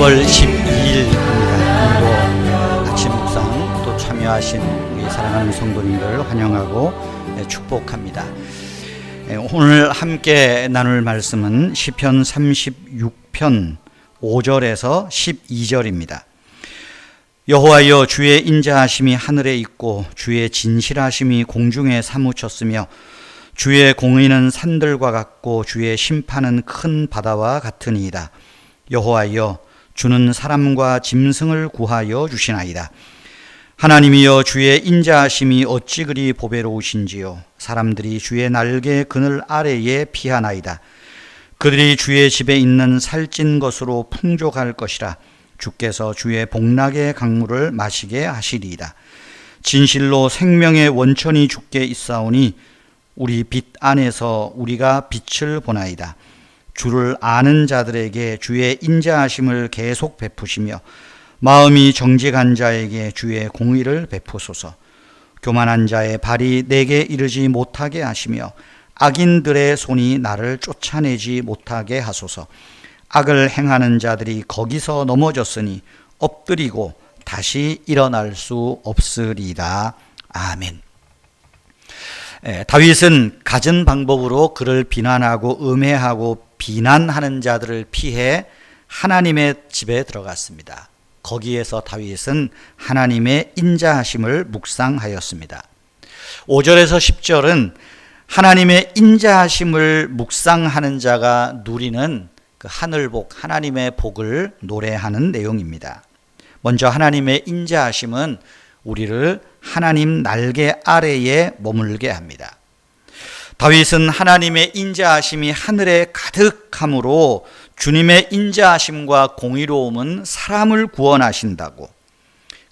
10월 12일입니다. 오늘도 아침 묵상 또 참여하신 우리 사랑하는 성도님들 환영하고 축복합니다. 오늘 함께 나눌 말씀은 시편 36편 5절에서 12절입니다. 여호와여, 주의 인자하심이 하늘에 있고 주의 진실하심이 공중에 사무쳤으며 주의 공의는 산들과 같고 주의 심판은 큰 바다와 같으니이다. 여호와여, 주는 사람과 짐승을 구하여 주시나이다. 하나님이여, 주의 인자하심이 어찌 그리 보배로우신지요. 사람들이 주의 날개 그늘 아래에 피하나이다. 그들이 주의 집에 있는 살찐 것으로 풍족할 것이라. 주께서 주의 복락의 강물을 마시게 하시리이다. 진실로 생명의 원천이 주께 있사오니 우리 빛 안에서 우리가 빛을 보나이다. 주를 아는 자들에게 주의 인자하심을 계속 베푸시며 마음이 정직한 자에게 주의 공의를 베푸소서. 교만한 자의 발이 내게 이르지 못하게 하시며 악인들의 손이 나를 쫓아내지 못하게 하소서. 악을 행하는 자들이 거기서 넘어졌으니 엎드리고 다시 일어날 수 없으리이다. 아멘. 다윗은 갖은 방법으로 그를 비난하고 음해하고 비난하는 자들을 피해 하나님의 집에 들어갔습니다. 거기에서 다윗은 하나님의 인자하심을 묵상하였습니다. 5절에서 10절은 하나님의 인자하심을 묵상하는 자가 누리는 그 하늘복, 하나님의 복을 노래하는 내용입니다. 먼저 하나님의 인자하심은 우리를 하나님 날개 아래에 머물게 합니다. 다윗은 하나님의 인자하심이 하늘에 가득함으로 주님의 인자하심과 공의로움은 사람을 구원하신다고,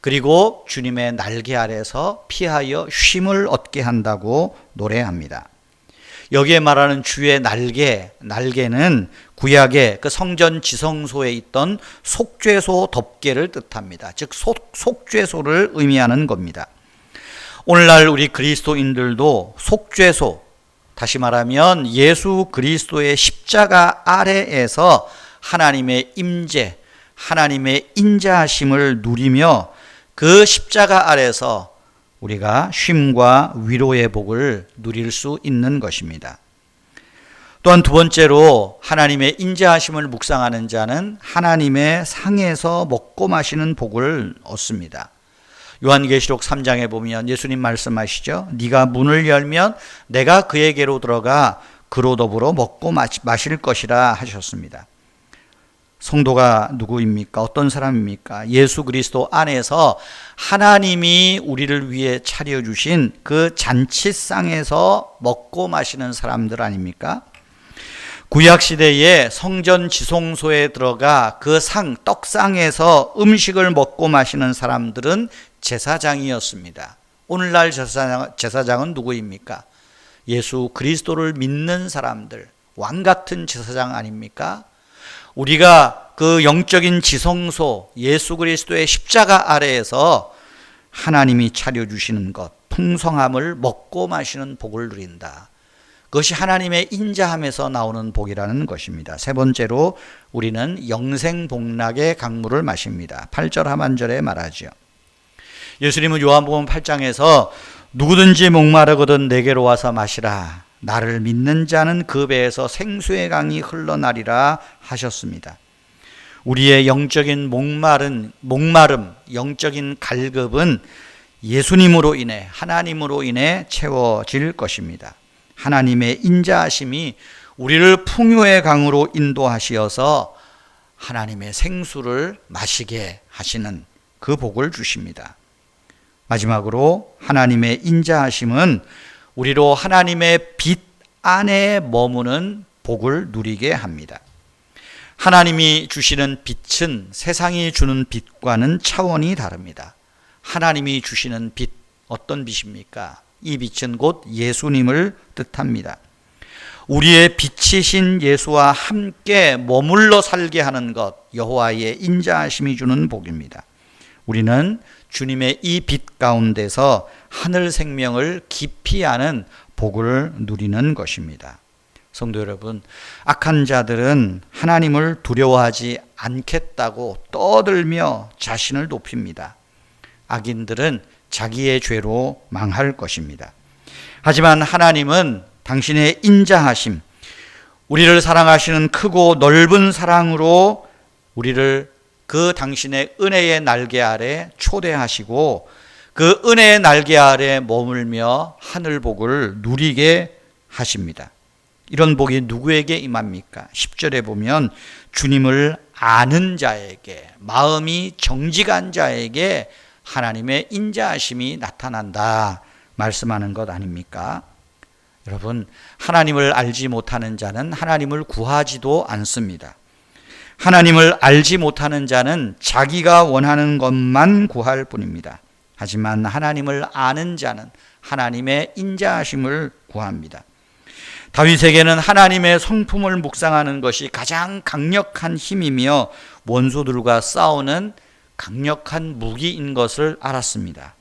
그리고 주님의 날개 아래서 피하여 쉼을 얻게 한다고 노래합니다. 여기에 말하는 주의 날개는 구약의 그 성전 지성소에 있던 속죄소 덮개를 뜻합니다. 즉 속죄소를 의미하는 겁니다. 오늘날 우리 그리스도인들도 속죄소, 다시 말하면 예수 그리스도의 십자가 아래에서 하나님의 임재, 하나님의 인자하심을 누리며 그 십자가 아래서 우리가 쉼과 위로의 복을 누릴 수 있는 것입니다. 또한 두 번째로 하나님의 인자하심을 묵상하는 자는 하나님의 상에서 먹고 마시는 복을 얻습니다. 요한계시록 3장에 보면 예수님 말씀하시죠. 네가 문을 열면 내가 그에게로 들어가 그로 더불어 먹고 마실 것이라 하셨습니다. 성도가 누구입니까? 어떤 사람입니까? 예수 그리스도 안에서 하나님이 우리를 위해 차려주신 그 잔치상에서 먹고 마시는 사람들 아닙니까? 구약시대에 성전 지성소에 들어가 그 떡상에서 음식을 먹고 마시는 사람들은 제사장이었습니다. 오늘날 제사장은 누구입니까? 예수 그리스도를 믿는 사람들, 왕같은 제사장 아닙니까? 우리가 그 영적인 지성소 예수 그리스도의 십자가 아래에서 하나님이 차려주시는 것, 풍성함을 먹고 마시는 복을 누린다. 그것이 하나님의 인자함에서 나오는 복이라는 것입니다. 세 번째로 우리는 영생복락의 강물을 마십니다. 8절 하반절에 말하죠. 예수님은 요한복음 8장에서 누구든지 목마르거든 내게로 와서 마시라. 나를 믿는 자는 그 배에서 생수의 강이 흘러나리라 하셨습니다. 우리의 영적인 목마름, 영적인 갈급은 예수님으로 인해, 하나님으로 인해 채워질 것입니다. 하나님의 인자하심이 우리를 풍요의 강으로 인도하시어서 하나님의 생수를 마시게 하시는 그 복을 주십니다. 마지막으로 하나님의 인자하심은 우리로 하나님의 빛 안에 머무는 복을 누리게 합니다. 하나님이 주시는 빛은 세상이 주는 빛과는 차원이 다릅니다. 하나님이 주시는 빛, 어떤 빛입니까? 이 빛은 곧 예수님을 뜻합니다. 우리의 빛이신 예수와 함께 머물러 살게 하는 것, 여호와의 인자하심이 주는 복입니다. 우리는 주님의 이 빛 가운데서 하늘 생명을 깊이 아는 복을 누리는 것입니다. 성도 여러분, 악한 자들은 하나님을 두려워하지 않겠다고 떠들며 자신을 높입니다. 악인들은 자기의 죄로 망할 것입니다. 하지만 하나님은 당신의 인자하심, 우리를 사랑하시는 크고 넓은 사랑으로 우리를 그 당신의 은혜의 날개 아래 초대하시고 그 은혜의 날개 아래 머물며 하늘 복을 누리게 하십니다. 이런 복이 누구에게 임합니까? 10절에 보면 주님을 아는 자에게, 마음이 정직한 자에게 하나님의 인자하심이 나타난다 말씀하는 것 아닙니까? 여러분, 하나님을 알지 못하는 자는 하나님을 구하지도 않습니다. 하나님을 알지 못하는 자는 자기가 원하는 것만 구할 뿐입니다. 하지만 하나님을 아는 자는 하나님의 인자하심을 구합니다. 다윗에게는 하나님의 성품을 묵상하는 것이 가장 강력한 힘이며 원수들과 싸우는 강력한 무기인 것을 알았습니다.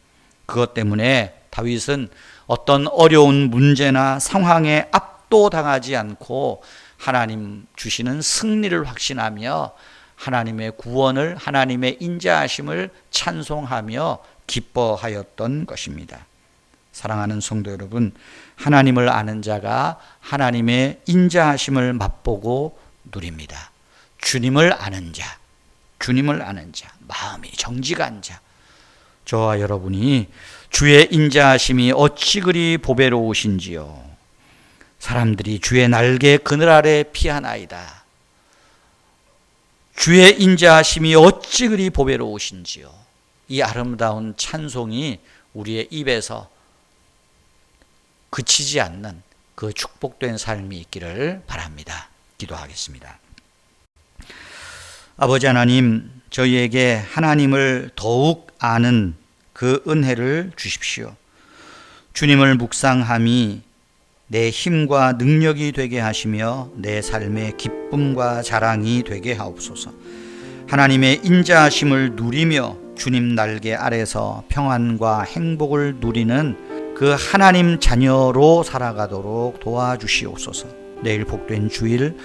그것 때문에 다윗은 어떤 어려운 문제나 상황에 압도당하지 않고 하나님 주시는 승리를 확신하며 하나님의 구원을, 하나님의 인자하심을 찬송하며 기뻐하였던 것입니다. 사랑하는 성도 여러분, 하나님을 아는 자가 하나님의 인자하심을 맛보고 누립니다. 주님을 아는 자, 주님을 아는 자, 마음이 정직한 자, 저와 여러분이 주의 인자하심이 어찌 그리 보배로우신지요. 사람들이 주의 날개 그늘 아래 피하나이다. 주의 인자하심이 어찌 그리 보배로우신지요. 이 아름다운 찬송이 우리의 입에서 그치지 않는 그 축복된 삶이 있기를 바랍니다. 기도하겠습니다. 아버지 하나님, 저희에게 하나님을 더욱 아는 그 은혜를 주십시오. 주님을 묵상함이 내 힘과 능력이 되게 하시며 내 삶의 기쁨과 자랑이 되게 하옵소서. 하나님의 인자하심을 누리며 주님 날개 아래서 평안과 행복을 누리는 그 하나님 자녀로 살아가도록 도와주시옵소서. 내일 복된 주일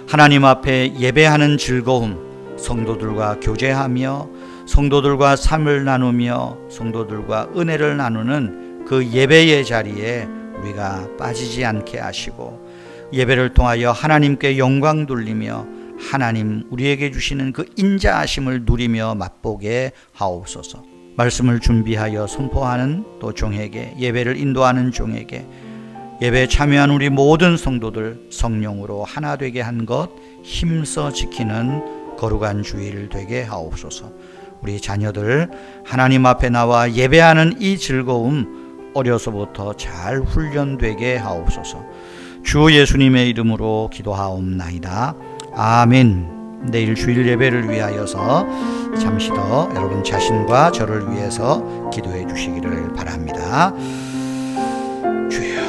하나님 앞에 예배하는 즐거움, 성도들과 교제하며 성도들과 삶을 나누며 성도들과 은혜를 나누는 그 예배의 자리에 우리가 빠지지 않게 하시고 예배를 통하여 하나님께 영광 돌리며 하나님 우리에게 주시는 그 인자하심을 누리며 맛보게 하옵소서. 말씀을 준비하여 선포하는 또 종에게, 예배를 인도하는 종에게, 예배에 참여한 우리 모든 성도들 성령으로 하나 되게 한 것 힘써 지키는 거룩한 주일 되게 하옵소서. 우리 자녀들 하나님 앞에 나와 예배하는 이 즐거움 어려서부터 잘 훈련되게 하옵소서. 주 예수님의 이름으로 기도하옵나이다. 아멘. 내일 주일 예배를 위하여서 잠시 더 여러분 자신과 저를 위해서 기도해 주시기를 바랍니다. 주여.